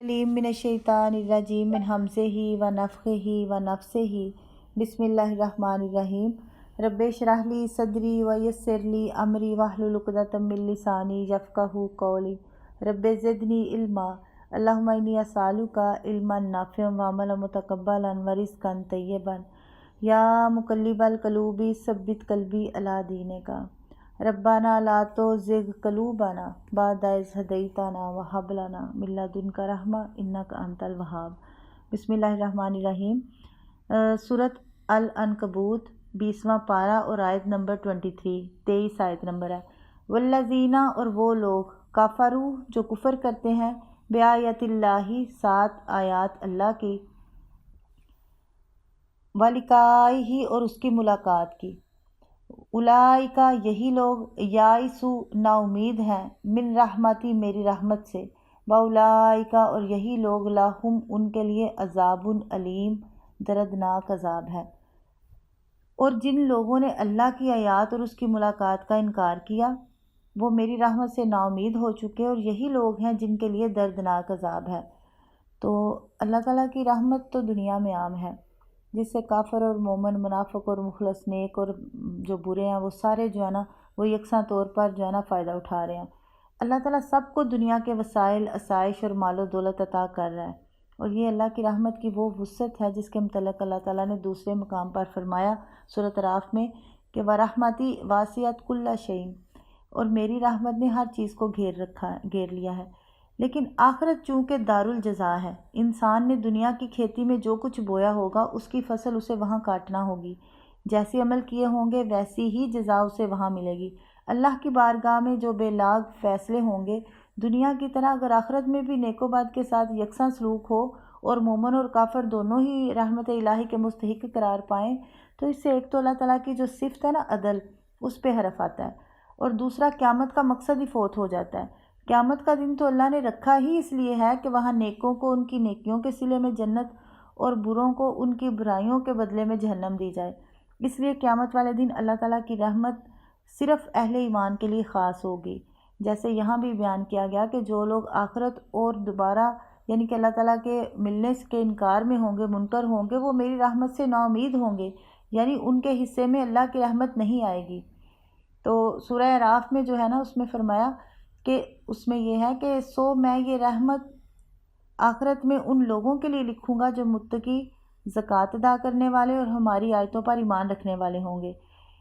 لیم من الشیطان الرجیم من ہمزہ و نفخہ و نفثہ بسم اللہ الرحمن الرحیم رب اشرح لی صدری ویسر لی امری واحلل عقدۃ من لسانی یفقہوا قولی رب زدنی علما اللہم انی اسألک علما نافعا وعملا متقبلا ورزقا طیبا یا مقلب القلوب ثبت قلبی علی دینک ربنا لا تزغ قلوبنا بعد اذ ہدیتنا وہب لنا من لدنک رحمۃ انک انت الوہاب۔ بسم اللہ الرحمن الرحیم۔ سورۃ العنکبوت 20واں پارہ اور آیت نمبر 23 آیت نمبر ہے۔ والذین، اور وہ لوگ، کفروا، جو کفر کرتے ہیں، بآیات اللہ، 7 آیات اللہ کی، ولقائہ، اور اس کی ملاقات کی، اولئک، یہی لوگ، یائسوا، نا امید ہیں، من رحمتی، میری رحمت سے، واولئک، اور یہی لوگ، لہم، ان کے لیے، عذاب علیم، دردناک عذاب ہے۔ اور جن لوگوں نے اللہ کی آیات اور اس کی ملاقات کا انکار کیا، وہ میری رحمت سے نا امید ہو چکے، اور یہی لوگ ہیں جن کے لیے دردناک عذاب ہے۔ تو اللہ تعالیٰ کی رحمت تو دنیا میں عام ہے، جس سے کافر اور مومن، منافق اور مخلص، نیک اور جو برے ہیں، وہ سارے جو ہے نا وہ یکساں طور پر جو ہے نا فائدہ اٹھا رہے ہیں۔ اللہ تعالیٰ سب کو دنیا کے وسائل، آسائش اور مال و دولت عطا کر رہا ہے، اور یہ اللہ کی رحمت کی وہ وسعت ہے جس کے متعلق اللہ تعالیٰ نے دوسرے مقام پر فرمایا سورۃ اعراف میں کہ وَرَحْمَتِی وَاسِعَتْ كُلَّ شَيْءٍ، اور میری رحمت نے ہر چیز کو گھیر لیا ہے۔ لیکن آخرت چونکہ دارالجزا ہے، انسان نے دنیا کی کھیتی میں جو کچھ بویا ہوگا اس کی فصل اسے وہاں کاٹنا ہوگی، جیسے عمل کیے ہوں گے ویسی ہی جزا اسے وہاں ملے گی۔ اللہ کی بارگاہ میں جو بے لاگ فیصلے ہوں گے، دنیا کی طرح اگر آخرت میں بھی نیک و بد کے ساتھ یکساں سلوک ہو اور مومن اور کافر دونوں ہی رحمت الہی کے مستحق قرار پائیں، تو اس سے ایک تو اللہ تعالیٰ کی جو صفت ہے نا عدل، اس پہ حرف آتا ہے، اور دوسرا قیامت کا مقصد ہی فوت ہو جاتا ہے۔ قیامت کا دن تو اللہ نے رکھا ہی اس لیے ہے کہ وہاں نیکوں کو ان کی نیکیوں کے صلے میں جنت اور بروں کو ان کی برائیوں کے بدلے میں جہنم دی جائے۔ اس لیے قیامت والے دن اللہ تعالیٰ کی رحمت صرف اہل ایمان کے لیے خاص ہوگی، جیسے یہاں بھی بیان کیا گیا کہ جو لوگ آخرت اور دوبارہ یعنی کہ اللہ تعالیٰ کے ملنے کے انکار میں ہوں گے، منکر ہوں گے، وہ میری رحمت سے نا امید ہوں گے، یعنی ان کے حصے میں اللہ کی رحمت نہیں آئے گی۔ تو سورہ اعراف میں جو ہے نا اس میں فرمایا کہ اس میں یہ ہے کہ سو میں یہ رحمت آخرت میں ان لوگوں کے لیے لکھوں گا جو متقی، زکوٰۃ ادا کرنے والے اور ہماری آیتوں پر ایمان رکھنے والے ہوں گے۔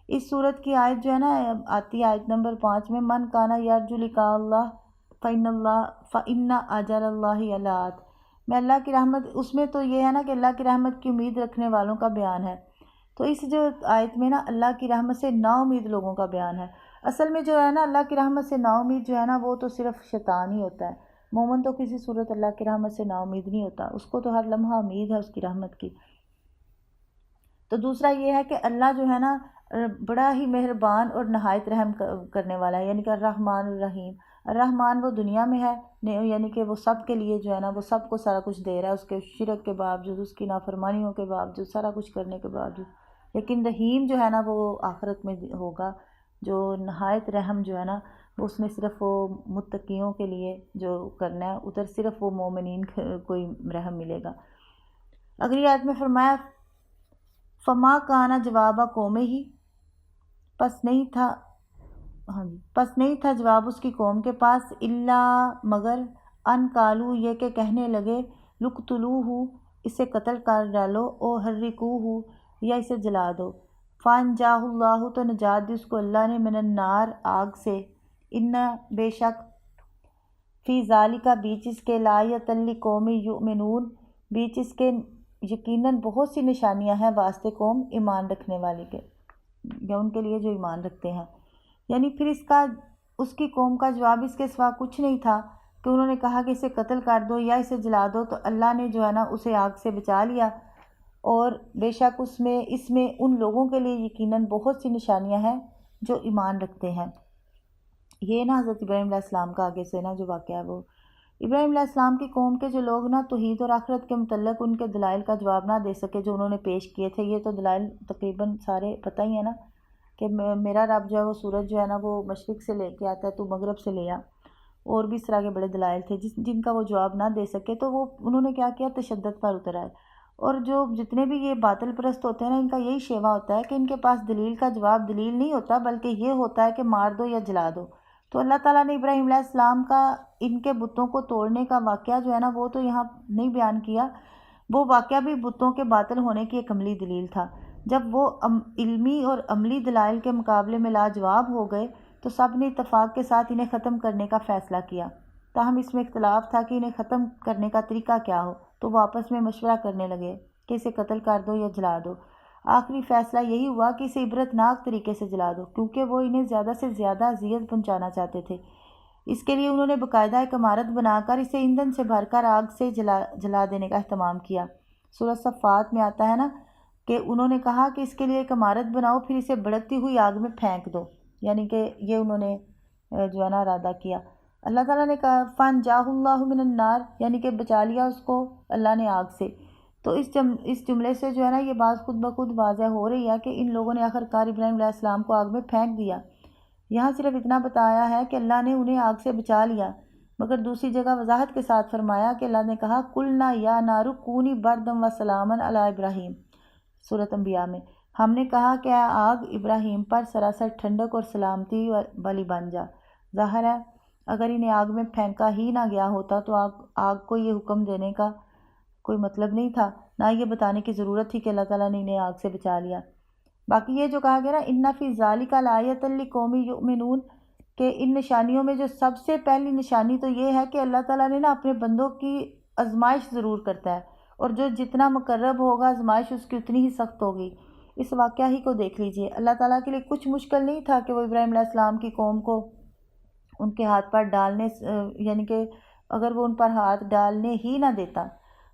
اس صورت کی آیت جو ہے نا آتی ہے آیت نمبر 5 میں، من کانا یرجو لقاء اللہ فإن اجل اللہ لآت۔ میں اللہ کی رحمت، اس میں تو یہ ہے نا کہ اللہ کی رحمت کی امید رکھنے والوں کا بیان ہے، تو اس جو آیت میں نا اللہ کی رحمت سے نا امید لوگوں کا بیان ہے۔ اصل میں جو ہے نا اللہ کی رحمت سے نا امید جو ہے نا وہ تو صرف شیطان ہی ہوتا ہے، مومن تو کسی صورت اللہ کی رحمت سے نا امید نہیں ہوتا، اس کو تو ہر لمحہ امید ہے اس کی رحمت کی۔ تو دوسرا یہ ہے کہ اللہ جو ہے نا بڑا ہی مہربان اور نہایت رحم کرنے والا ہے، یعنی کہ الرحمن الرحیم۔ الرحمن وہ دنیا میں ہے، یعنی کہ وہ سب کے لیے جو ہے نا وہ سب کو سارا کچھ دے رہا ہے، اس کے شرک کے باوجود، اس کی نافرمانیوں کے باوجود، سارا کچھ کرنے کے باوجود۔ لیکن رحیم جو ہے نا وہ آخرت میں ہوگا، جو نہایت رحم جو ہے نا وہ اس میں صرف وہ متقیوں کے لیے جو کرنا ہے، ادھر صرف وہ مومنین کو ہی رحم ملے گا۔ اگلی آیت میں فرمایا فما کانا جواب قومہ ہی، پس نہیں تھا جواب اس کی قوم کے پاس، الا مگر، ان قالو، یہ کہ کہنے لگے، لقتلوہ، اسے قتل کر ڈالو، او حرقوہ، یا اسے جلا دو، فانجاہ اللہ، تو نجات دی اس کو اللہ نے، من النار، آگ سے، ان بے شک، فی ذالک، بیچ اس کے، لآیۃ لقوم یؤمنون، بیچ اس کے یقیناً بہت سی نشانیاں ہیں واسطے قوم ایمان رکھنے والے کے، یا ان کے لیے جو ایمان رکھتے ہیں۔ یعنی پھر اس کی قوم کا جواب اس کے سوا کچھ نہیں تھا کہ انہوں نے کہا کہ اسے قتل کر دو یا اسے جلا دو، تو اللہ نے جو ہے نا اسے آگ سے بچا لیا، اور بے شک اس میں ان لوگوں کے لیے یقیناً بہت سی نشانیاں ہیں جو ایمان رکھتے ہیں۔ یہ نا حضرت ابراہیم علیہ السلام کا آگے سے نا جو واقعہ ہے، وہ ابراہیم علیہ السلام کی قوم کے جو لوگ نا توحید اور آخرت کے متعلق ان کے دلائل کا جواب نہ دے سکے جو انہوں نے پیش کیے تھے، یہ تو دلائل تقریباً سارے پتہ ہی ہے نا کہ میرا رب جو ہے وہ سورج جو ہے نا وہ مشرق سے لے کے آتا ہے، تو مغرب سے لے آ، اور بھی اس طرح کے بڑے دلائل تھے جن کا وہ جواب نہ دے سکے، تو وہ انہوں نے کیا کیا، تشدد پر اتر آئے۔ اور جو جتنے بھی یہ باطل پرست ہوتے ہیں نا، ان کا یہی شیوا ہوتا ہے کہ ان کے پاس دلیل کا جواب دلیل نہیں ہوتا، بلکہ یہ ہوتا ہے کہ مار دو یا جلا دو۔ تو اللہ تعالیٰ نے ابراہیم علیہ السلام کا ان کے بتوں کو توڑنے کا واقعہ جو ہے نا، وہ تو یہاں نہیں بیان کیا، وہ واقعہ بھی بتوں کے باطل ہونے کی ایک عملی دلیل تھا۔ جب وہ علمی اور عملی دلائل کے مقابلے میں لاجواب ہو گئے تو سب نے اتفاق کے ساتھ انہیں ختم کرنے کا فیصلہ کیا۔ تاہم اس میں اختلاف تھا کہ انہیں ختم کرنے کا طریقہ کیا ہو، تو وہ آپس میں مشورہ کرنے لگے کہ اسے قتل کر دو یا جلا دو۔ آخری فیصلہ یہی ہوا کہ اسے عبرتناک طریقے سے جلا دو، کیونکہ وہ انہیں زیادہ سے زیادہ اذیت پہنچانا چاہتے تھے۔ اس کے لیے انہوں نے باقاعدہ ایک عمارت بنا کر اسے ایندھن سے بھر کر آگ سے جلا دینے کا اہتمام کیا۔ سورہ صفات میں آتا ہے نا کہ انہوں نے کہا کہ اس کے لیے ایک عمارت بناؤ، پھر اسے بھڑکتی ہوئی آگ میں پھینک دو، یعنی کہ یہ انہوں نے جو ہے نا ارادہ کیا۔ اللہ تعالیٰ نے کہا فَانْجَاهُ اللَّهُ مِنَ النَّارِ، یعنی کہ بچا لیا اس کو اللہ نے آگ سے۔ تو اس جملے سے جو ہے نا یہ بات خود بخود واضح ہو رہی ہے کہ ان لوگوں نے آخر کار ابراہیم علیہ السلام کو آگ میں پھینک دیا۔ یہاں صرف اتنا بتایا ہے کہ اللہ نے انہیں آگ سے بچا لیا، مگر دوسری جگہ وضاحت کے ساتھ فرمایا کہ اللہ نے کہا قُلْنَا يَا نَارُ كُونِي بَرْدًا وَسَلَامًا عَلَىٰ ابراہیم، سورۃ انبیاء میں۔ ہم نے کہا کہ اے آگ ابراہیم پر سراسر ٹھنڈک اور سلامتی والی بن جا۔ ظاہر ہے اگر انہیں آگ میں پھینکا ہی نہ گیا ہوتا تو آگ کو یہ حکم دینے کا کوئی مطلب نہیں تھا، نہ یہ بتانے کی ضرورت تھی کہ اللہ تعالیٰ نے انہیں آگ سے بچا لیا۔ باقی یہ جو کہا گیا نا اِنَّ فِي ذَلِكَ لَآیَةً لِقَوْمٍ یُؤْمِنُونَ، کہ ان نشانیوں میں جو سب سے پہلی نشانی تو یہ ہے کہ اللہ تعالیٰ نے نا اپنے بندوں کی آزمائش ضرور کرتا ہے، اور جو جتنا مقرب ہوگا آزمائش اس کی اتنی ہی سخت ہوگی۔ اس واقعہ ہی کو دیکھ لیجئے، اللہ تعالیٰ کے لیے کچھ مشکل نہیں تھا کہ وہ ابراہیم علیہ السلام کی قوم کو ان کے ہاتھ پر ڈالنے، یعنی کہ اگر وہ ان پر ہاتھ ڈالنے ہی نہ دیتا،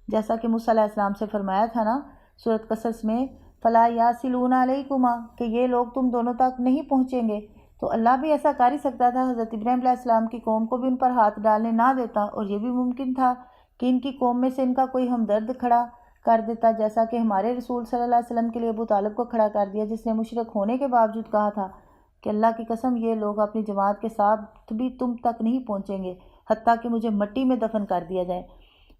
جیسا کہ موسیٰ علیہ السلام سے فرمایا تھا نا سورۃ قصص میں فَلَا يَصِلُونَ عَلَيْكُمَا، کہ یہ لوگ تم دونوں تک نہیں پہنچیں گے۔ تو اللہ بھی ایسا کر ہی سکتا تھا، حضرت ابراہیم علیہ السلام کی قوم کو بھی ان پر ہاتھ ڈالنے نہ دیتا، اور یہ بھی ممکن تھا کہ ان کی قوم میں سے ان کا کوئی ہمدرد کھڑا کر دیتا، جیسا کہ ہمارے رسول صلی اللہ علیہ وسلم کے لیے ابو طالب کو کھڑا کر دیا، جس نے مشرک ہونے کے باوجود کہا تھا کہ اللہ کی قسم یہ لوگ اپنی جماعت کے ساتھ بھی تم تک نہیں پہنچیں گے حتیٰ کہ مجھے مٹی میں دفن کر دیا جائے۔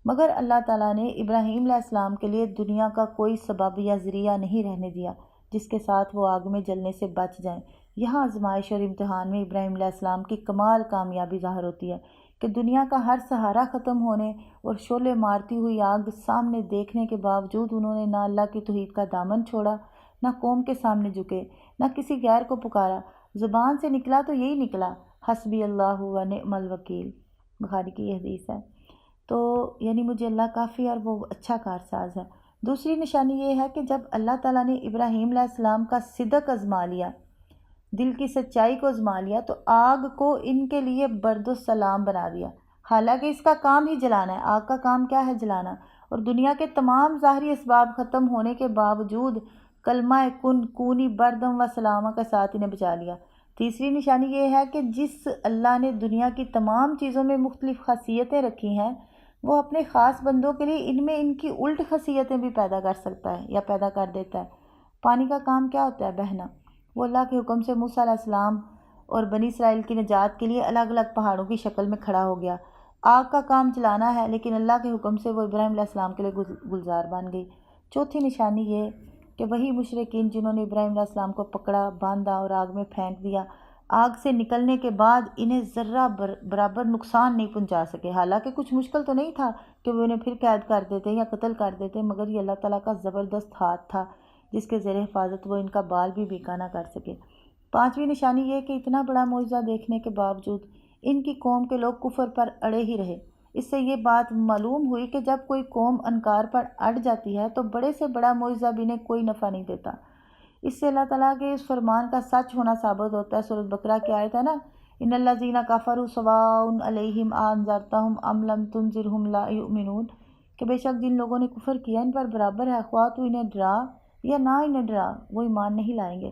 مگر اللہ تعالیٰ نے ابراہیم علیہ السلام کے لیے دنیا کا کوئی سبب یا ذریعہ نہیں رہنے دیا جس کے ساتھ وہ آگ میں جلنے سے بچ جائیں۔ یہاں آزمائش اور امتحان میں ابراہیم علیہ السلام کی کمال کامیابی ظاہر ہوتی ہے کہ دنیا کا ہر سہارا ختم ہونے اور شعلے مارتی ہوئی آگ سامنے دیکھنے کے باوجود انہوں نے نہ اللہ کی توحید کا دامن چھوڑا، نہ قوم کے سامنے جھکے، نہ کسی غیر کو پکارا۔ زبان سے نکلا تو یہی نکلا، حسبی اللہ و نعم الوکیل، بخاری کی یہ حدیث ہے۔ تو یعنی مجھے اللہ کافی اور وہ اچھا کارساز ہے۔ دوسری نشانی یہ ہے کہ جب اللہ تعالیٰ نے ابراہیم علیہ السلام کا صدق آزما لیا، دل کی سچائی کو آزما لیا، تو آگ کو ان کے لیے برد السلام بنا دیا، حالانکہ اس کا کام ہی جلانا ہے۔ آگ کا کام کیا ہے؟ جلانا۔ اور دنیا کے تمام ظاہری اسباب ختم ہونے کے باوجود کلمہ کن کونی بردم و سلامہ کے ساتھ انہیں بچا لیا۔ تیسری نشانی یہ ہے کہ جس اللہ نے دنیا کی تمام چیزوں میں مختلف خاصیتیں رکھی ہیں، وہ اپنے خاص بندوں کے لیے ان میں ان کی الٹ خاصیتیں بھی پیدا کر سکتا ہے یا پیدا کر دیتا ہے۔ پانی کا کام کیا ہوتا ہے؟ بہنا۔ وہ اللہ کے حکم سے موسیٰ علیہ السلام اور بنی اسرائیل کی نجات کے لیے الگ الگ پہاڑوں کی شکل میں کھڑا ہو گیا۔ آگ کا کام جلانا ہے، لیکن اللہ کے حکم سے وہ ابراہیم علیہ السلام کے لیے گلزار بن گئی۔ چوتھی نشانی یہ کہ وہی مشرکین جنہوں نے ابراہیم علیہ السلام کو پکڑا، باندھا اور آگ میں پھینک دیا، آگ سے نکلنے کے بعد انہیں ذرہ برابر نقصان نہیں پہنچا سکے۔ حالانکہ کچھ مشکل تو نہیں تھا کہ وہ انہیں پھر قید کر دیتے یا قتل کر دیتے، مگر یہ اللہ تعالیٰ کا زبردست ہاتھ تھا جس کے زیر حفاظت وہ ان کا بال بھی بیکا نہ کر سکے۔ پانچویں نشانی یہ کہ اتنا بڑا معجزہ دیکھنے کے باوجود ان کی قوم کے لوگ کفر پر اڑے ہی رہے۔ اس سے یہ بات معلوم ہوئی کہ جب کوئی قوم انکار پر اڑ جاتی ہے تو بڑے سے بڑا معجزہ بھی انہیں کوئی نفع نہیں دیتا۔ اس سے اللہ تعالیٰ کے اس فرمان کا سچ ہونا ثابت ہوتا ہے۔ سورۃ بقرہ کی آیت ہے نا، ان الذین کفروا سواء علیہم انذرتہم ام لم تنذرہم لا یؤمنون، کہ بے شک جن لوگوں نے کفر کیا ان پر برابر ہے، خواہ تو انہیں ڈرا یا نہ انہیں ڈرا، وہ ایمان نہیں لائیں گے۔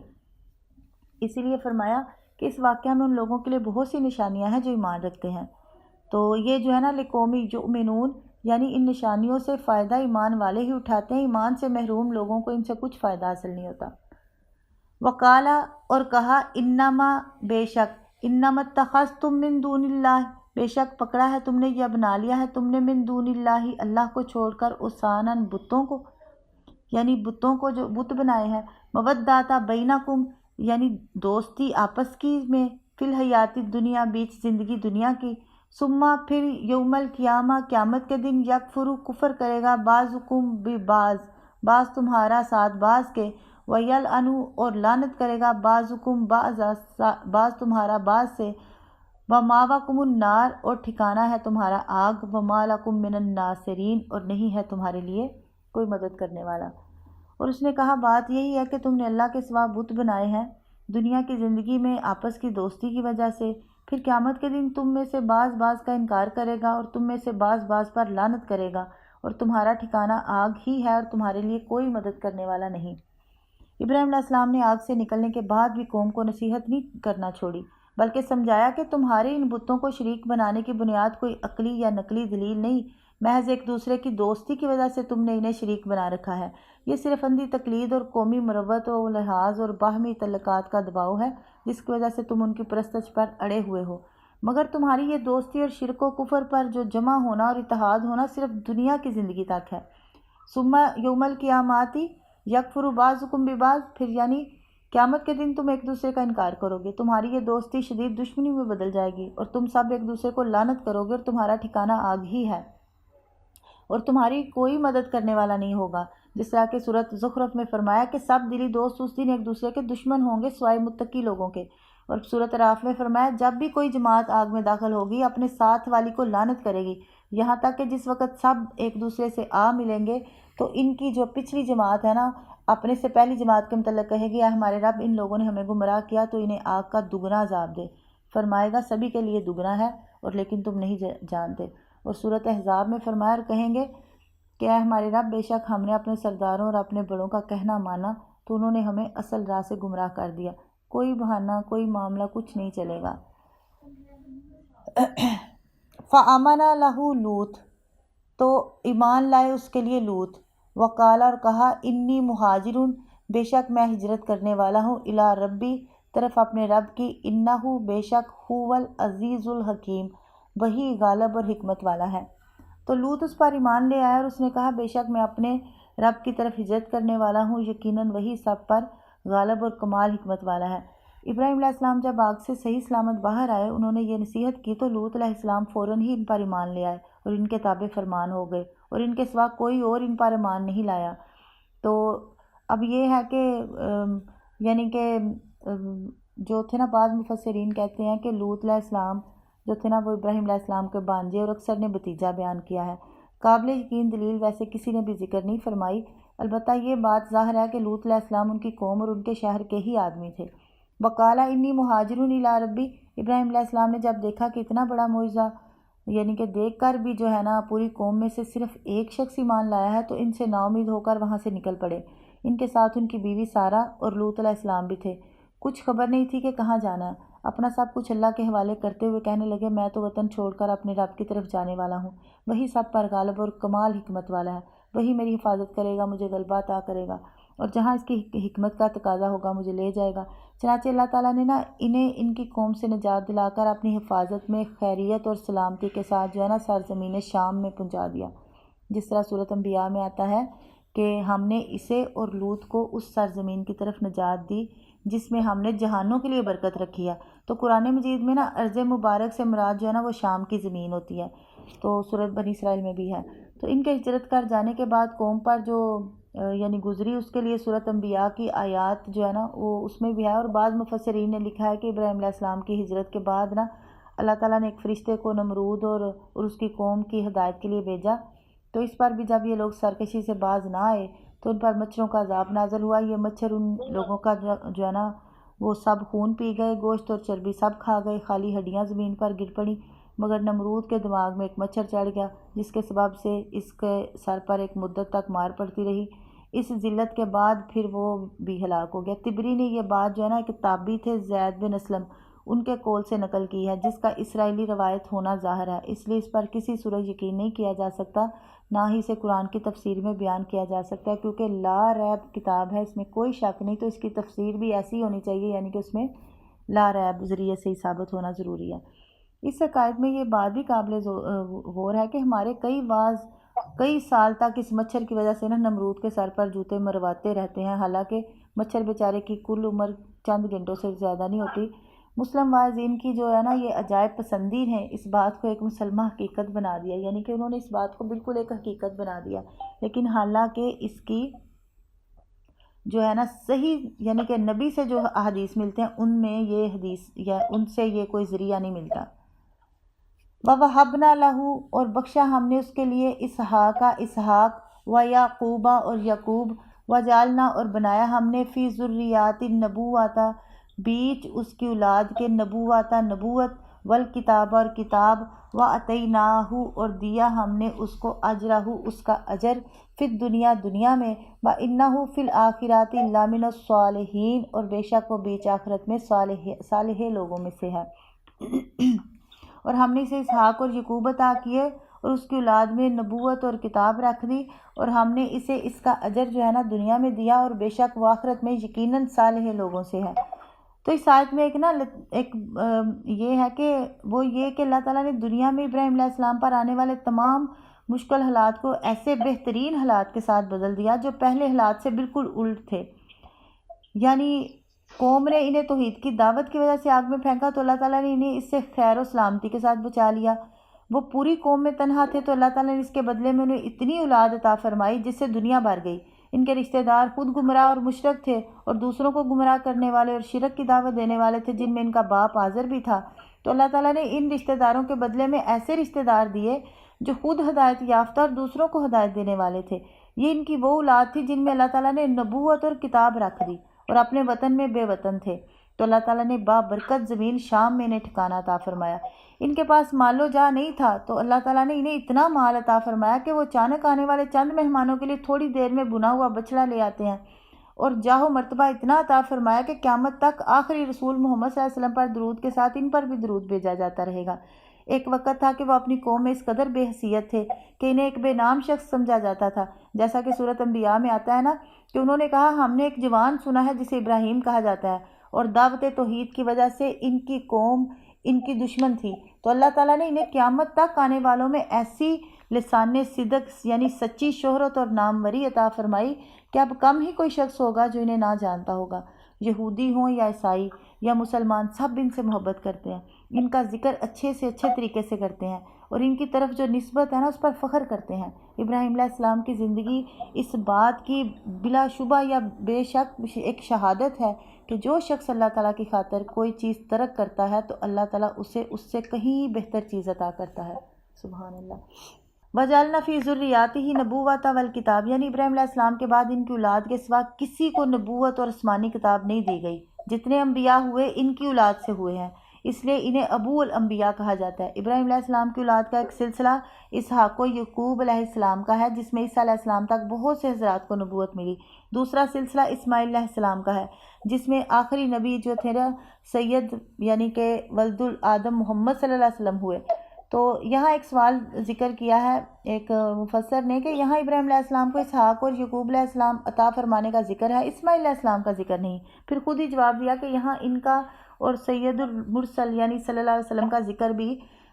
اسی لیے فرمایا کہ اس واقعہ میں ان لوگوں کے لیے بہت سی نشانیاں ہیں جو ایمان رکھتے ہیں۔ تو یہ جو ہے نا لقوم یؤمنون، یعنی ان نشانیوں سے فائدہ ایمان والے ہی اٹھاتے ہیں، ایمان سے محروم لوگوں کو ان سے کچھ فائدہ حاصل نہیں ہوتا۔ وقالا، اور کہا، انما، بے شک، انما اتخذتم من دون اللہ، بے شک پکڑا ہے تم نے یا بنا لیا ہے تم نے من دون اللہ اللہ کو چھوڑ کر اوثاناً بتوں کو، یعنی بتوں کو جو بت بنائے ہیں، موداتا بینکم یعنی دوستی آپس کی میں، فی الحیات دنیا بیچ زندگی دنیا کی، ثم پھر یوم القیامہ قیامت کے دن یکفر کفر کرے گا بعضکم ببعض بعض تمہارا ساتھ بعض کے، ویلعنُ اور لعنت کرے گا بعضکم بعض تمہارا بعض سے، ومأواکم النار اور ٹھکانہ ہے تمہارا آگ، وما لکم من الناصرین اور نہیں ہے تمہارے لیے کوئی مدد کرنے والا۔ اور اس نے کہا بات یہی ہے کہ تم نے اللہ کے سوا بت بنائے ہیں دنیا کی زندگی میں آپس کی دوستی کی وجہ سے، پھر قیامت کے دن تم میں سے بعض بعض کا انکار کرے گا اور تم میں سے بعض بعض پر لعنت کرے گا، اور تمہارا ٹھکانہ آگ ہی ہے اور تمہارے لیے کوئی مدد کرنے والا نہیں۔ ابراہیم علیہ السلام نے آگ سے نکلنے کے بعد بھی قوم کو نصیحت نہیں کرنا چھوڑی، بلکہ سمجھایا کہ تمہارے ان بتوں کو شریک بنانے کی بنیاد کوئی عقلی یا نقلی دلیل نہیں، محض ایک دوسرے کی دوستی کی وجہ سے تم نے انہیں شریک بنا رکھا ہے۔ یہ صرف اندھی تقلید اور قومی مروت و لحاظ اور باہمی تعلقات کا دباؤ ہے جس کی وجہ سے تم ان کی پرستش پر اڑے ہوئے ہو، مگر تمہاری یہ دوستی اور شرک و کفر پر جو جمع ہونا اور اتحاد ہونا صرف دنیا کی زندگی تک ہے۔ ثم یوم القیامات یکفر بعضکم ببعض، پھر یعنی قیامت کے دن تم ایک دوسرے کا انکار کرو گے، تمہاری یہ دوستی شدید دشمنی میں بدل جائے گی اور تم سب ایک دوسرے کو لعنت کرو گے اور تمہارا ٹھکانہ آگ ہی ہے اور تمہاری کوئی مدد کرنے والا نہیں ہوگا، جس طرح کہ سورۃ زخرف میں فرمایا کہ سب دلی دوست اس دن ایک دوسرے کے دشمن ہوں گے سوائے متقی لوگوں کے، اور سورۃ اعراف میں فرمایا جب بھی کوئی جماعت آگ میں داخل ہوگی اپنے ساتھ والی کو لعنت کرے گی، یہاں تک کہ جس وقت سب ایک دوسرے سے آ ملیں گے تو ان کی جو پچھلی جماعت ہے نا اپنے سے پہلی جماعت کے متعلق کہے گی اے ہمارے رب ان لوگوں نے ہمیں گمراہ کیا تو انہیں آگ کا دگنا عذاب دے، فرمائے گا سبھی کے لیے دگنا ہے اور لیکن تم نہیں جانتے۔ اور سورۃ احزاب میں فرمایا اور کہیں گے کہ اے ہمارے رب بے شک ہم نے اپنے سرداروں اور اپنے بڑوں کا کہنا مانا تو انہوں نے ہمیں اصل راہ سے گمراہ کر دیا، کوئی بہانہ کوئی معاملہ کچھ نہیں چلے گا۔ فآمن لہ لوط، تو ایمان لائے اس کے لیے لوط، وقال اور کہا انی مہاجرن بے شک میں ہجرت کرنے والا ہوں، الی ربی طرف اپنے رب کی، انہ بے شک هو العزیز الحکیم وہی غالب اور حکمت والا ہے۔ تو لوط اس پر ایمان لے آیا اور اس نے کہا بے شک میں اپنے رب کی طرف ہجرت کرنے والا ہوں، یقیناً وہی سب پر غالب اور کمال حکمت والا ہے۔ ابراہیم علیہ السلام جب آگ سے صحیح سلامت باہر آئے انہوں نے یہ نصیحت کی تو لوط علیہ السلام فوراً ہی ان پر ایمان لے آئے اور ان کے تابع فرمان ہو گئے اور ان کے سوا کوئی اور ان پر ایمان نہیں لایا۔ تو اب یہ ہے کہ یعنی کہ جو تھے نا بعض مفسرین کہتے ہیں کہ لوط علیہ السلام جو تھے نا وہ ابراہیم علیہ السلام کے بانجے اور اکثر نے بھتیجا بیان کیا ہے۔ قابل یقین دلیل ویسے کسی نے بھی ذکر نہیں فرمائی، البتہ یہ بات ظاہر ہے کہ لوط علیہ السلام ان کی قوم اور ان کے شہر کے ہی آدمی تھے۔ وقالا انی مہاجرن الی ربی، ابراہیم علیہ السلام نے جب دیکھا کہ اتنا بڑا معجزہ یعنی کہ دیکھ کر بھی جو ہے نا پوری قوم میں سے صرف ایک شخص ایمان لایا ہے تو ان سے نا امید ہو کر وہاں سے نکل پڑے۔ ان کے ساتھ ان کی بیوی سارہ اور لوط علیہ السلام بھی تھے۔ کچھ خبر نہیں تھی کہ کہاں جانا ہے، اپنا سب کچھ اللہ کے حوالے کرتے ہوئے کہنے لگے میں تو وطن چھوڑ کر اپنے رب کی طرف جانے والا ہوں، وہی سب پر غالب اور کمال حکمت والا ہے، وہی میری حفاظت کرے گا، مجھے غلبہ عطا کرے گا اور جہاں اس کی حکمت کا تقاضا ہوگا مجھے لے جائے گا۔ چنانچہ اللہ تعالیٰ نے نا انہیں ان کی قوم سے نجات دلا کر اپنی حفاظت میں خیریت اور سلامتی کے ساتھ جو ہے نا سرزمین شام میں پہنچا دیا، جس طرح سورۃ انبیاء میں آتا ہے کہ ہم نے اسے اور لوط کو اس سرزمین کی طرف نجات دی جس میں ہم نے جہانوں کے لیے برکت رکھی ہے۔ تو قرآن مجید میں نا ارض مبارک سے مراد جو ہے نا وہ شام کی زمین ہوتی ہے، تو سورۃ بنی اسرائیل میں بھی ہے۔ تو ان کے ہجرت کر جانے کے بعد قوم پر جو یعنی گزری اس کے لیے سورۃ انبیاء کی آیات جو ہے نا وہ اس میں بھی ہے، اور بعض مفسرین نے لکھا ہے کہ ابراہیم علیہ السلام کی ہجرت کے بعد نا اللہ تعالیٰ نے ایک فرشتے کو نمرود اور اس کی قوم کی ہدایت کے لیے بھیجا، تو اس پر بھی جب یہ لوگ سرکشی سے باز نہ آئے تو ان پر مچھروں کا عذاب نازل ہوا۔ یہ مچھر ان لوگوں کا جو ہے نا وہ سب خون پی گئے، گوشت اور چربی سب کھا گئے، خالی ہڈیاں زمین پر گر پڑیں، مگر نمرود کے دماغ میں ایک مچھر چڑھ گیا جس کے سبب سے اس کے سر پر ایک مدت تک مار پڑتی رہی۔ اس ذلت کے بعد پھر وہ بھی ہلاک ہو گیا۔ طبری نے یہ بات جو ہے نا ایک تابعی تھے زید بن اسلم ان کے قول سے نقل کی ہے جس کا اسرائیلی روایت ہونا ظاہر ہے، اس لیے اس پر کسی صورت یقین نہیں کیا جا سکتا، نہ ہی اسے قرآن کی تفسیر میں بیان کیا جا سکتا ہے کیونکہ لا ریب کتاب ہے، اس میں کوئی شک نہیں، تو اس کی تفسیر بھی ایسی ہونی چاہیے یعنی کہ اس میں لا ریب ذریعے سے ہی ثابت ہونا ضروری ہے۔ اس عقائد میں یہ بات بھی قابل غور ہے کہ ہمارے کئی سال تک اس مچھر کی وجہ سے نمرود کے سر پر جوتے مرواتے رہتے ہیں، حالانکہ مچھر بیچارے کی کل عمر چند گھنٹوں سے زیادہ نہیں ہوتی۔ مسلم واعظین کی جو ہے یہ عجائب پسندی ہیں اس بات کو ایک مسلمہ حقیقت بنا دیا، یعنی کہ انہوں نے اس بات کو بالکل ایک حقیقت بنا دیا، لیکن حالانکہ اس کی جو ہے صحیح یعنی کہ نبی سے جو احادیث ملتے ہیں ان میں یہ حدیث یا ان سے یہ کوئی ذریعہ نہیں ملتا۔ وَوَهَبْنَا لَهُ اور بخشا ہم نے اس کے لیے اسحاق و یعقوبہ اور یعقوب، وجعلنا اور بنایا ہم نے فی ذریات النبوۃ بیچ اس کی اولاد کے نبوت والکتاب اور کتاب، وَأَتَيْنَاهُ اور دیا ہم نے اس کو اجرہ اس کا اجر فی الدنیا دنیا میں، وَإِنَّهُ فی الآخرات لمن الصالحین اور بے شک وہ بیچ آخرت میں صالح لوگوں میں سے ہے۔ اور ہم نے اسے اسحاق اور یعقوب عطا کیے اور اس کی اولاد میں نبوت اور کتاب رکھ دی، اور ہم نے اسے اس کا اجر جو ہے دنیا میں دیا، اور بے شک وہ آخرت میں یقیناً صالح لوگوں سے ہے۔ تو اس آیت میں ایک یہ ہے کہ وہ یہ کہ اللہ تعالیٰ نے دنیا میں ابراہیم علیہ السلام پر آنے والے تمام مشکل حالات کو ایسے بہترین حالات کے ساتھ بدل دیا جو پہلے حالات سے بالکل الٹ تھے۔ یعنی قوم نے انہیں توحید کی دعوت کی وجہ سے آگ میں پھینکا تو اللہ تعالیٰ نے انہیں اس سے خیر و سلامتی کے ساتھ بچا لیا۔ وہ پوری قوم میں تنہا تھے تو اللہ تعالیٰ نے اس کے بدلے میں انہیں اتنی اولاد عطا فرمائی جس سے دنیا بھر گئی۔ ان کے رشتہ دار خود گمراہ اور مشرک تھے اور دوسروں کو گمراہ کرنے والے اور شرک کی دعوت دینے والے تھے، جن میں ان کا باپ آزر بھی تھا۔ تو اللہ تعالیٰ نے ان رشتہ داروں کے بدلے میں ایسے رشتہ دار دیے جو خود ہدایت یافتہ اور دوسروں کو ہدایت دینے والے تھے۔ یہ ان کی وہ اولاد تھی جن میں اللہ تعالیٰ نے نبوت اور کتاب رکھ دی اور اپنے وطن میں بے وطن تھے، تو اللہ تعالیٰ نے بابرکت زمین شام میں انہیں ٹھکانہ عطا فرمایا۔ ان کے پاس مال و جاہ نہیں تھا تو اللہ تعالیٰ نے انہیں اتنا مال عطا فرمایا کہ وہ اچانک آنے والے چند مہمانوں کے لیے تھوڑی دیر میں بنا ہوا بچڑا لے آتے ہیں، اور جاہ و مرتبہ اتنا عطا فرمایا کہ قیامت تک آخری رسول محمد صلی اللہ علیہ وسلم پر درود کے ساتھ ان پر بھی درود بھیجا جاتا رہے گا۔ ایک وقت تھا کہ وہ اپنی قوم میں اس قدر بے حیثیت تھے کہ انہیں ایک بے نام شخص سمجھا جاتا تھا، جیسا کہ سورۃ انبیاء میں آتا ہے کہ انہوں نے کہا ہم نے ایک جوان سنا ہے جسے ابراہیم کہا جاتا ہے، اور دعوت توحید کی وجہ سے ان کی قوم ان کی دشمن تھی۔ تو اللہ تعالیٰ نے انہیں قیامت تک آنے والوں میں ایسی لسان صدق یعنی سچی شہرت اور ناموری عطا فرمائی کہ اب کم ہی کوئی شخص ہوگا جو انہیں نہ جانتا ہوگا۔ یہودی ہوں یا عیسائی یا مسلمان، سب ان سے محبت کرتے ہیں، ان کا ذکر اچھے سے اچھے طریقے سے کرتے ہیں، اور ان کی طرف جو نسبت ہے اس پر فخر کرتے ہیں۔ ابراہیم علیہ السلام کی زندگی اس بات کی بلا شبہ یا بے شک ایک شہادت ہے کہ جو شخص اللہ تعالیٰ کی خاطر کوئی چیز ترک کرتا ہے تو اللہ تعالیٰ اسے اس سے کہیں بہتر چیز عطا کرتا ہے۔ سبحان اللہ۔ وَجَعَلْنَا فِي ذُرِّيَّاتِهِ النُّبُوَّةَ وَالْكِتَابَ یعنی ابراہیم علیہ السلام کے بعد ان کی اولاد کے سوا کسی کو نبوت اور آسمانی کتاب نہیں دی گئی۔ جتنے انبیاء ہوئے ان کی اولاد سے ہوئے ہیں، اس لیے انہیں ابو الانبیاء کہا جاتا ہے۔ ابراہیم علیہ السلام کی اولاد کا ایک سلسلہ اسحاق و یعقوب علیہ السلام کا ہے، جس میں عیسیٰ علیہ السلام تک بہت سے حضرات کو نبوت ملی۔ دوسرا سلسلہ اسماعیل علیہ السلام کا ہے، جس میں آخری نبی جو تھے سید یعنی کہ ولد الآدم محمد صلی اللہ علیہ وسلم ہوئے۔ تو یہاں ایک سوال ذکر کیا ہے ایک مفسر نے کہ یہاں ابراہیم علیہ السلام کو اسحاق اور یعقوب علیہ السلام عطا فرمانے کا ذکر ہے، اسماعیل علیہ السلام کا ذکر نہیں۔ پھر خود ہی جواب دیا کہ یہاں ان کا اور سید المرسل یعنی صلی اللہ علیہ وسلم کا ذکر بھی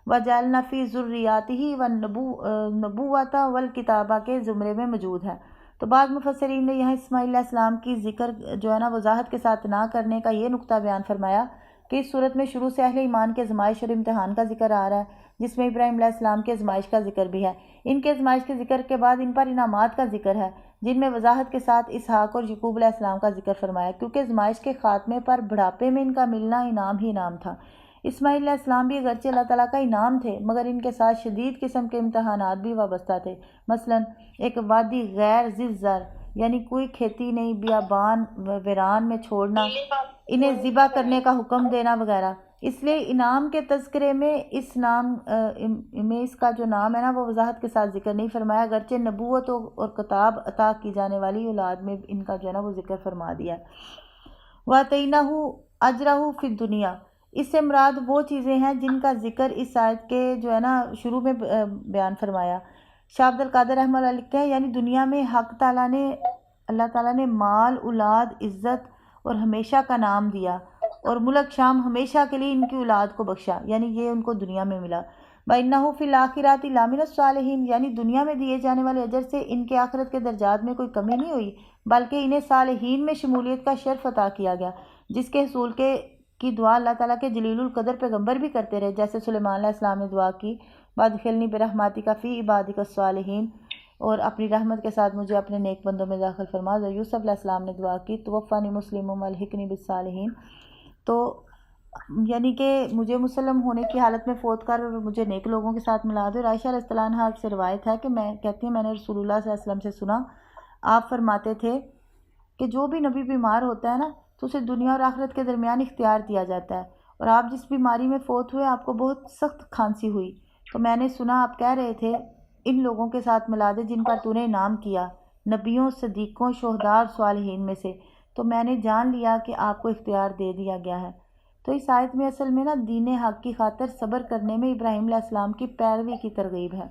وَجَعَلْنَا فِي ذُرِّيَّاتِهِ وَالنُّبُوَّةَ وَالْكِتَابَ کے زمرے میں موجود ہے۔ تو بعض مفسرین نے یہاں اسماعیل علیہ السلام کی ذکر جو ہے وضاحت کے ساتھ نہ کرنے کا یہ نقطہ بیان فرمایا کہ اس صورت میں شروع سے اہل ایمان کے آزمائش اور امتحان کا ذکر آ رہا ہے، جس میں ابراہیم علیہ السلام کے آزمائش کا ذکر بھی ہے۔ ان کے آزمائش کے ذکر کے بعد ان پر انعامات کا ذکر ہے، جن میں وضاحت کے ساتھ اسحاق اور یعقوب علیہ السلام کا ذکر فرمایا، کیونکہ آزمائش کے خاتمے پر بڑھاپے میں ان کا ملنا انعام ہی انعام تھا۔ اسماعیل علیہ السلام بھی اگرچہ اللہ تعالیٰ کا انعام تھے، مگر ان کے ساتھ شدید قسم کے امتحانات بھی وابستہ تھے۔ مثلا ایک وادی غیر ذی زر یعنی کوئی کھیتی نہیں، بیابان ویران میں چھوڑنا، انہیں ذبح کرنے کا حکم دینا وغیرہ۔ اس لیے انعام کے تذکرے میں اس کا جو نام ہے وہ وضاحت کے ساتھ ذکر نہیں فرمایا، اگرچہ نبوت اور کتاب عطا کی جانے والی اولاد میں ان کا جو ہے وہ ذکر فرما دیا۔ وَآتَيْنَاهُ أَجْرَهُ فِي الدُّنْيَا اس سے مراد وہ چیزیں ہیں جن کا ذکر اس آیت کے جو ہے شروع میں بیان فرمایا۔ شاہ عبد القادر رحمہ اللہ لکھتے ہیں یعنی دنیا میں اللہ تعالیٰ نے مال، اولاد، عزت اور ہمیشہ کا نام دیا، اور ملک شام ہمیشہ کے لیے ان کی اولاد کو بخشا، یعنی یہ ان کو دنیا میں ملا۔ وَإِنَّهُ فِي الْآخِرَةِ لَمِنَ الصَّالِحِينَ، یعنی دنیا میں دیے جانے والے اجر سے ان کے آخرت کے درجات میں کوئی کمی نہیں ہوئی، بلکہ انہیں صالحین میں شمولیت کا شرف عطا کیا گیا، جس کے حصول کی دعا اللہ تعالیٰ کے جلیل القدر پیغمبر بھی کرتے رہے، جیسے سلیمان علیہ السلام نے دعا کی وَأَدْخِلْنِی بِرَحْمَتِکَ فِی عِبَادِکَ الصَّالِحِینَ، اور اپنی رحمت کے ساتھ مجھے اپنے نیک بندوں میں داخل فرما۔ یوسف علیہ السلام نے دعا کی توفانی مسلم والحقنی بالصالحین، تو یعنی کہ مجھے مسلم ہونے کی حالت میں فوت کر اور مجھے نیک لوگوں کے ساتھ ملا دے۔ اور عائشہ رضی اللہ عنہا سے روایت ہے کہ میں کہتی ہیں میں نے رسول اللہ صلی اللہ علیہ وسلم سے سنا، آپ فرماتے تھے کہ جو بھی نبی بیمار ہوتا ہے نا تو اسے دنیا اور آخرت کے درمیان اختیار دیا جاتا ہے، اور آپ جس بیماری میں فوت ہوئے آپ کو بہت سخت کھانسی ہوئی، تو میں نے سنا آپ کہہ رہے تھے ان لوگوں کے ساتھ ملا دے جن پر تو نے انعام کیا، نبیوں، صدیقوں، شہداء اور صالحین میں سے، تو میں نے جان لیا کہ آپ کو اختیار دے دیا گیا ہے۔ تو اس آیت میں اصل میں نا دین حق کی خاطر صبر کرنے میں ابراہیم علیہ السلام کی پیروی کی ترغیب ہے۔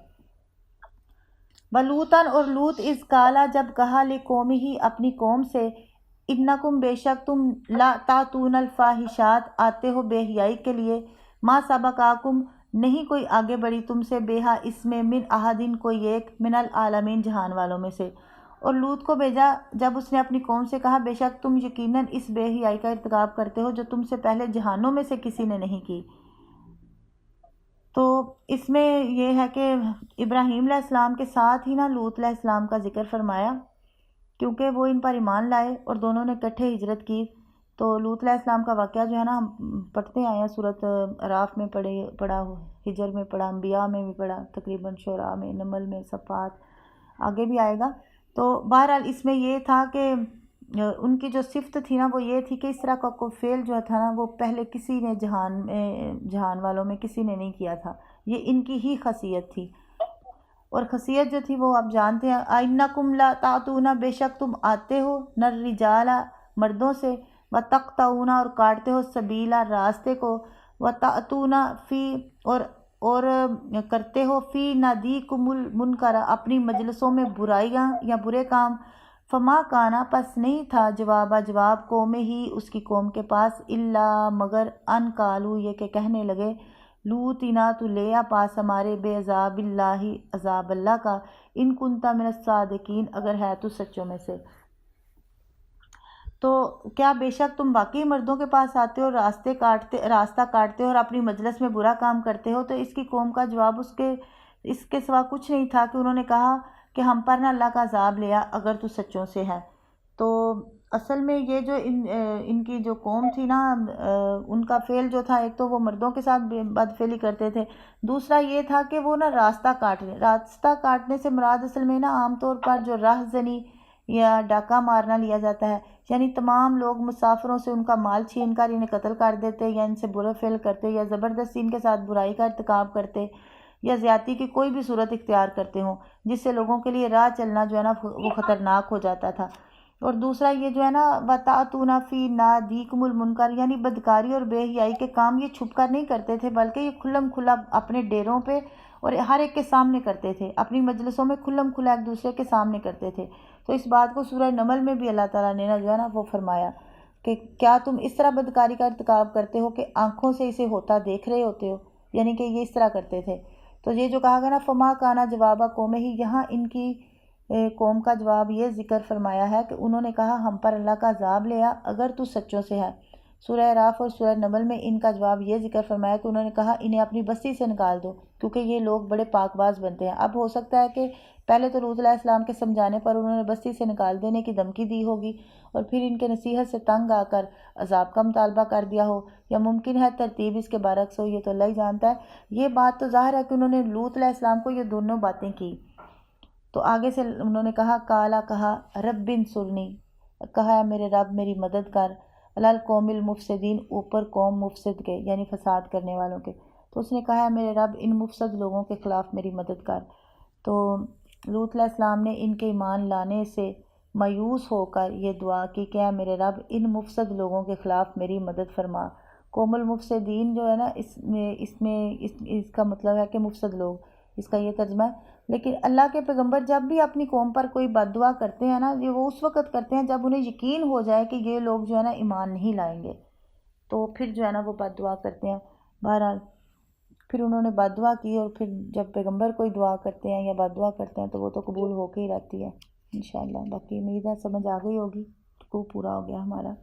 بلوتن، اور لوت اذ قالا، جب کہا لقومہ ہی اپنی قوم سے، انکم بے شک تم لا تاتون الفاحشات آتے ہو بے حیائی کے لیے، ما سبقاکم نہیں کوئی آگے بڑھی تم سے بہا اس میں من احدن کوئی ایک من العالمین جہان والوں میں سے۔ اور لوط کو بھیجا جب اس نے اپنی قوم سے کہا بے شک تم یقیناً اس بے حیائی کا ارتکاب کرتے ہو جو تم سے پہلے جہانوں میں سے کسی نے نہیں کی۔ تو اس میں یہ ہے کہ ابراہیم علیہ السلام کے ساتھ ہی نا لوط علیہ السلام کا ذکر فرمایا، کیونکہ وہ ان پر ایمان لائے اور دونوں نے اکٹھے ہجرت کی۔ تو لوط علیہ السلام کا واقعہ جو ہے نا ہم پڑھتے آئے ہیں، سورۃ اعراف میں پڑھا، ہجر میں پڑھا، انبیاء میں بھی پڑھا، تقریباً شعراء میں، نمل میں، صفات، آگے بھی آئے گا۔ تو بہرحال اس میں یہ تھا کہ ان کی جو صفت تھی نا وہ یہ تھی کہ اس طرح کا کوئی فعل جو تھا نا وہ پہلے کسی نے جہان والوں میں کسی نے نہیں کیا تھا، یہ ان کی ہی خاصیت تھی۔ اور خاصیت جو تھی وہ آپ جانتے ہیں، اِنَّکُمْ لَا تَأْتُونَ، بے شک تم آتے ہو نہ الرِّجَالَ مردوں سے، وَتَقْطَعُونَ اور کاٹتے ہو سبیلا راستے کو، وَتَأْتُونَ فی اور کرتے ہو فی نادیکم المنکر اپنی مجلسوں میں برائیاں یا برے کام، فما کانا پس نہیں تھا جواب قوم ہی اس کی قوم کے پاس، الا مگر ان قالو یہ کہ کہنے لگے لوتنا تو لے آ پاس ہمارے بے عذاب اللہ عذاب اللہ کا، ان کنتا من الصادقین اگر ہے تو سچوں میں سے۔ تو کیا بے شک تم باقی مردوں کے پاس آتے ہو راستہ کاٹتے ہو اور اپنی مجلس میں برا کام کرتے ہو؟ تو اس کی قوم کا جواب اس کے سوا کچھ نہیں تھا کہ انہوں نے کہا کہ ہم پر نہ اللہ کا عذاب لیا اگر تو سچوں سے ہے۔ تو اصل میں یہ جو ان کی جو قوم تھی نا ان کا فعل جو تھا، ایک تو وہ مردوں کے ساتھ بدفعلی کرتے تھے، دوسرا یہ تھا کہ وہ نا راستہ کاٹنے سے مراد اصل میں نا عام طور پر جو راہ زنی یا ڈاکہ مارنا لیا جاتا ہے، یعنی تمام لوگ مسافروں سے ان کا مال چھین کر انہیں قتل کر دیتے یا ان سے برا فعل کرتے یا زبردستی ان کے ساتھ برائی کا ارتکاب کرتے یا زیادتی کی کوئی بھی صورت اختیار کرتے ہوں جس سے لوگوں کے لیے راہ چلنا جو ہے نا وہ خطرناک ہو جاتا تھا۔ اور دوسرا یہ جو ہے نا وَتَأْتُونَ فِي نَادِيكُمُ الْمُنْكَرَ، یعنی بدکاری اور بے حیائی کے کام یہ چھپ کر نہیں کرتے تھے بلکہ یہ کھلم کھلا اپنے ڈیروں پہ اور ہر ایک کے سامنے کرتے تھے، اپنی مجلسوں میں کھلم کھلا ایک دوسرے کے سامنے کرتے تھے۔ تو اس بات کو سورہ نمل میں بھی اللہ تعالیٰ نے جو ہے نا وہ فرمایا کہ کیا تم اس طرح بدکاری کا ارتکاب کرتے ہو کہ آنکھوں سے اسے ہوتا دیکھ رہے ہوتے ہو، یعنی کہ یہ اس طرح کرتے تھے۔ تو یہ جو کہا گیا نا فما کانا جواب قوم ہی، یہاں ان کی قوم کا جواب یہ ذکر فرمایا ہے کہ انہوں نے کہا ہم پر اللہ کا عذاب لیا اگر تو سچوں سے ہے۔ سورہ اعراف اور سورہ نمل میں ان کا جواب یہ ذکر فرمایا کہ انہوں نے کہا انہیں اپنی بستی سے نکال دو کیونکہ یہ لوگ بڑے پاک باز بنتے ہیں۔ اب ہو سکتا ہے کہ پہلے تو لوط علیہ السلام کے سمجھانے پر انہوں نے بستی سے نکال دینے کی دھمکی دی ہوگی اور پھر ان کے نصیحت سے تنگ آ کر عذاب کا مطالبہ کر دیا ہو، یا ممکن ہے ترتیب اس کے برعکس ہو، یہ تو اللہ ہی جانتا ہے۔ یہ بات تو ظاہر ہے کہ انہوں نے لوط علیہ السلام کو یہ دونوں باتیں کی۔ تو آگے سے انہوں نے کہا کہا رب انصرنی، کہا میرے رب میری مدد کر، علی القوم المفسدین، اوپر قوم مفسد کے یعنی فساد کرنے والوں کے۔ تو اس نے کہا میرے رب ان مفسد لوگوں کے خلاف میری مدد کر۔ تو لوط علیہ السلام نے ان کے ایمان لانے سے مایوس ہو کر یہ دعا کی کہ اے میرے رب ان مفسد لوگوں کے خلاف میری مدد فرما۔ قوم المفسدین جو ہے نا اس کا مطلب ہے کہ مفسد لوگ، اس کا یہ ترجمہ ہے۔ لیکن اللہ کے پیغمبر جب بھی اپنی قوم پر کوئی بد دعا کرتے ہیں نا، یہ وہ اس وقت کرتے ہیں جب انہیں یقین ہو جائے کہ یہ لوگ جو ہے نا ایمان نہیں لائیں گے۔ تو پھر جو ہے نا وہ بد دعا کرتے ہیں۔ بہرحال پھر انہوں نے بد دعا کی، اور پھر جب پیغمبر کوئی دعا کرتے ہیں یا بد دعا کرتے ہیں تو وہ تو قبول ہو کے ہی رہتی ہے انشاءاللہ۔ باقی امید ہے سمجھ آ گئی ہوگی، تو پورا ہو گیا ہمارا۔